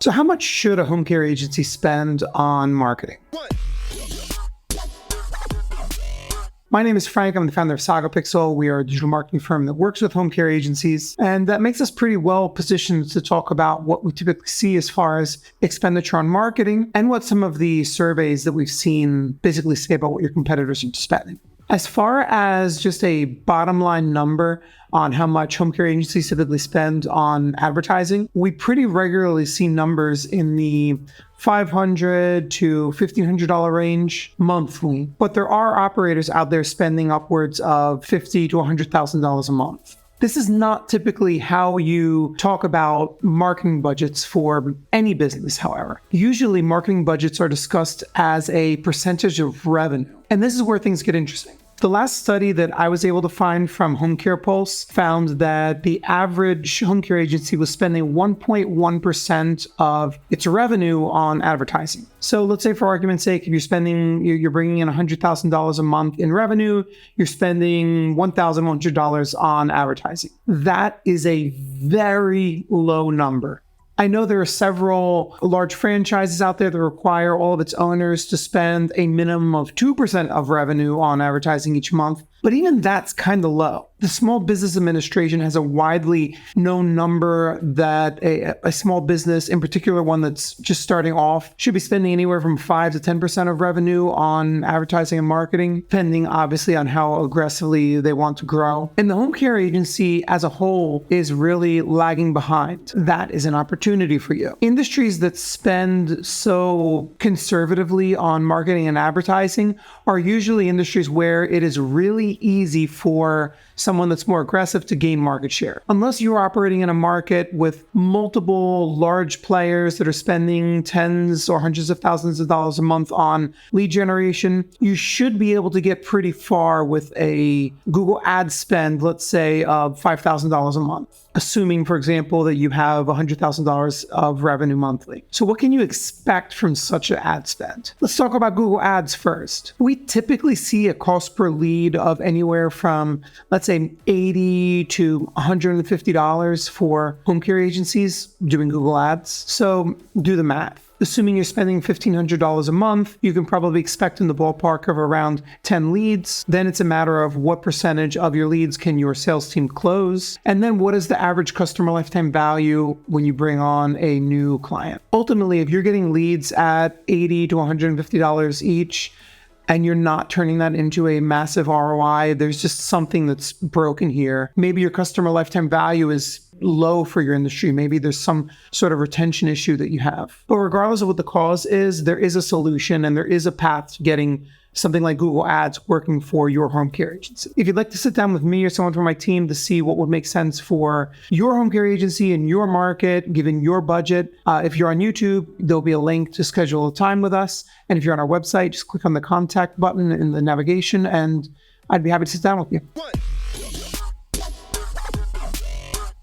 So how much should a home care agency spend on marketing? My name is Frank. I'm the founder of SagaPixel. We are a digital marketing firm that works with home care agencies, and that makes us pretty well positioned to talk about what we typically see as far as expenditure on marketing and what some of the surveys that we've seen basically say about what your competitors are spending. As far as just a bottom line number on how much home care agencies typically spend on advertising, we pretty regularly see numbers in the $500 to $1,500 range monthly. But there are operators out there spending upwards of $50,000 to $100,000 a month. This is not typically how you talk about marketing budgets for any business, however. Usually marketing budgets are discussed as a percentage of revenue. And this is where things get interesting. The last study that I was able to find from Home Care Pulse found that the average home care agency was spending 1.1% of its revenue on advertising. So let's say, for argument's sake, if you're bringing in $100,000 a month in revenue, you're spending $1,100 on advertising. That is a very low number. I know there are several large franchises out there that require all of its owners to spend a minimum of 2% of revenue on advertising each month, but even that's kind of low. The Small Business Administration has a widely known number that a small business, in particular one that's just starting off, should be spending anywhere from 5 to 10% of revenue on advertising and marketing, depending obviously on how aggressively they want to grow. And the home care agency as a whole is really lagging behind. That is an opportunity for you. Industries that spend so conservatively on marketing and advertising are usually industries where it is really easy for someone that's more aggressive to gain market share. Unless you're operating in a market with multiple large players that are spending tens or hundreds of thousands of dollars a month on lead generation, you should be able to get pretty far with a Google ad spend, let's say, of $5,000 a month, assuming, for example, that you have $100,000 of revenue monthly. So what can you expect from such an ad spend? Let's talk about Google Ads first. We typically see a cost per lead of anywhere from, let's say, $80 to $150 for home care agencies doing Google Ads. So do the math. Assuming you're spending $1,500 a month, you can probably expect in the ballpark of around 10 leads. Then it's a matter of what percentage of your leads can your sales team close? And then what is the average customer lifetime value when you bring on a new client? Ultimately, if you're getting leads at $80 to $150 each, and you're not turning that into a massive ROI, there's just something that's broken here. Maybe your customer lifetime value is low for your industry. Maybe there's some sort of retention issue that you have. But regardless of what the cause is, there is a solution and there is a path to getting something like Google Ads working for your home care agency. If you'd like to sit down with me or someone from my team to see what would make sense for your home care agency in your market, given your budget, if you're on YouTube, there'll be a link to schedule a time with us. And if you're on our website, just click on the contact button in the navigation and I'd be happy to sit down with you.